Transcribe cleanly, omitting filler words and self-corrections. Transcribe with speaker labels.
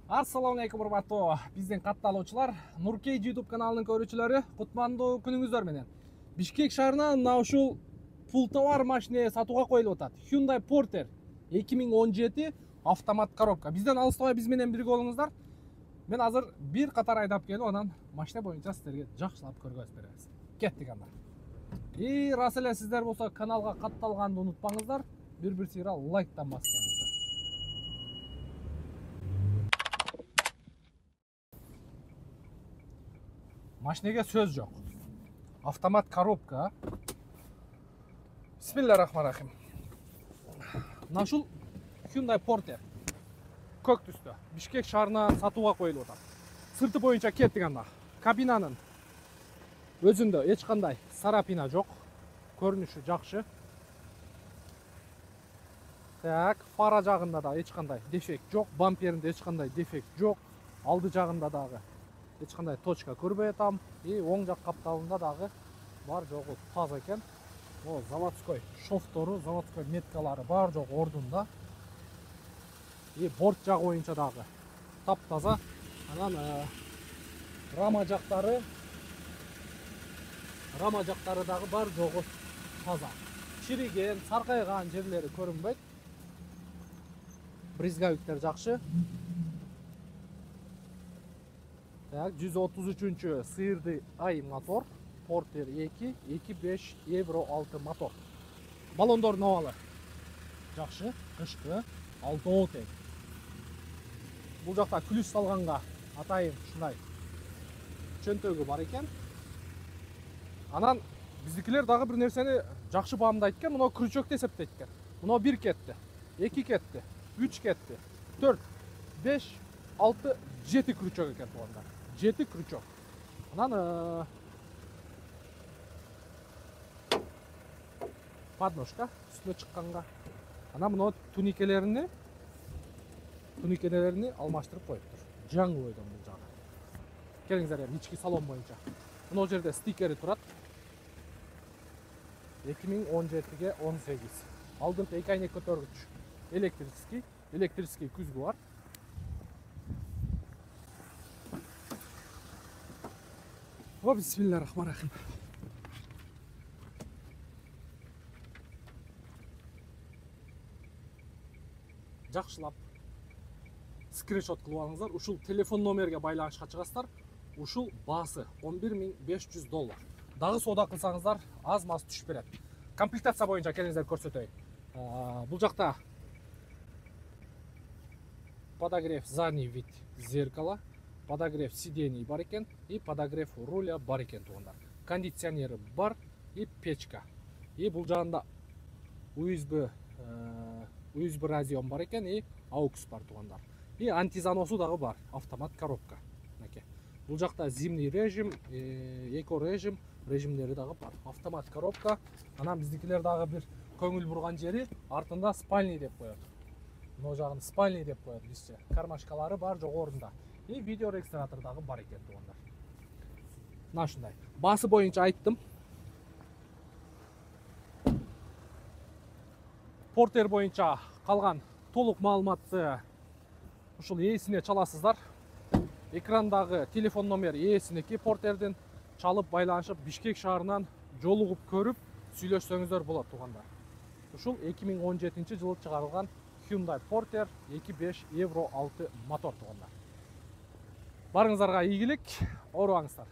Speaker 1: Assalamu алейкум урматтуу биздин катталуучулар, Нуркей YouTube каналынын көрүүчүлөрү, кутмандуу күнүңүздөр менен. Бишкек шаарына мына ушул пултовар машине сатууга коюлуп атат. Hyundai Porter 2017 автомат коробка. Бизден алыстабай биз менен бирге болуңуздар. Мен азыр бир катар айдап келип, анан машина боюнча сиздерге жакшылап көргөзүп беребиз. Кеттик анда. Рас эле сиздер болсо каналга катталганды унутпаңыздар. Бир сыйра лайктан басып коюңуздар. Машинеге сөз жок. Автомат коробка. Бисмиллахиррахманиррахим. Мына ушул Hyundai Porter көк түстө Бишкек шаарына сатууга коюлуп атат. Сырты боюнча кеттик анда. Кабинанын өзүндө эч кандай сарапина жок. Көрүнүшү жакшы. Так, фара жагында да эч кандай дефект жок. Бамперинде эч кандай дефект жок. Алды жагында дагы эч кандай точка көрбөй атам. Оң жак капталында дагы бар жогу таза экен. Заводской шофтору, заводской меткалары бар жок ордунда. Борт жагы боюнча дагы таптаза. Анан рама жактары дагы бар жогу таза. Чириген, саркайган жерлери көрүнбөйт. Брызгавиктер жакшы. Так, 133-чү сыйырды ай мотор. Porter 2, 2.5 Euro 6 мотор. Балондордун абалы жакшы, кышкы, алтоо тең. Бул жакта күлүш салганга атайын ушундай чөнтөгү бар экен. Анан биздикилер дагы бир нерсени жакшы баамдайт экен, мына крючокто эсептейт экен. Мына 1 кетти, 2 кетти, 3 кетти, 4, 5, 6, 7 крючок экен туганда. 7 крючок. Анан подножка үстүнө чыкканга. Анан мына туникелерини алмаштырып коюптур. Жаңы бойдон бул жагы. Келиңиздер, ички салон боюнча. Мына жерде стикери турат. 2017-ге 18. Алдыңкы эки айнек көтөргүч электрический күзгү бар. Бисмиллахиррахманиррахим. Жакшылап скриншот кылып алыңыздар. Ушул телефон номерге байланышка чыгасыздар. Ушул баасы $11.500. Дагы соода кылсаңыздар аз-маз түшүп берет. Комплектация боюнча келиңиздер көрсөтөйүн. Бул жакта подогрев задний вид зеркала, подогрев сидений бар экен и подогрев руля бар экен тугандар. Кондиционери бар и печка. И бул жагында USB разъем бар экен и AUX бар тугандар. И антизаносу дагы бар, автомат коробка. Бул жакта зимний режим, эко режимдери дагы бар. Автомат коробка. Анан биздикилер дагы бир көңүл бурган жери артында спальный деп коет. Мына жагын спальный деп коет бизче. Кармашкалары бар жок орунда. И видео регистратор дагы бар экен тугандар. Мына ушундай. Баасы боюнча айттым. Porter боюнча калган толук маалыматты ушул ээсине чаласыздар. Экрандагы телефон номер ээсиники Porterдин, чалып байланышып Бишкек шаарынан жолугуп көрүп сүйлөшсөңүздөр болот тугандар. Ушул 2017-жылы чыгарылган Hyundai Porter 2.5 Euro 6 мотор тугандар. Барыңыздарга ийгилик, оорубаңыздар.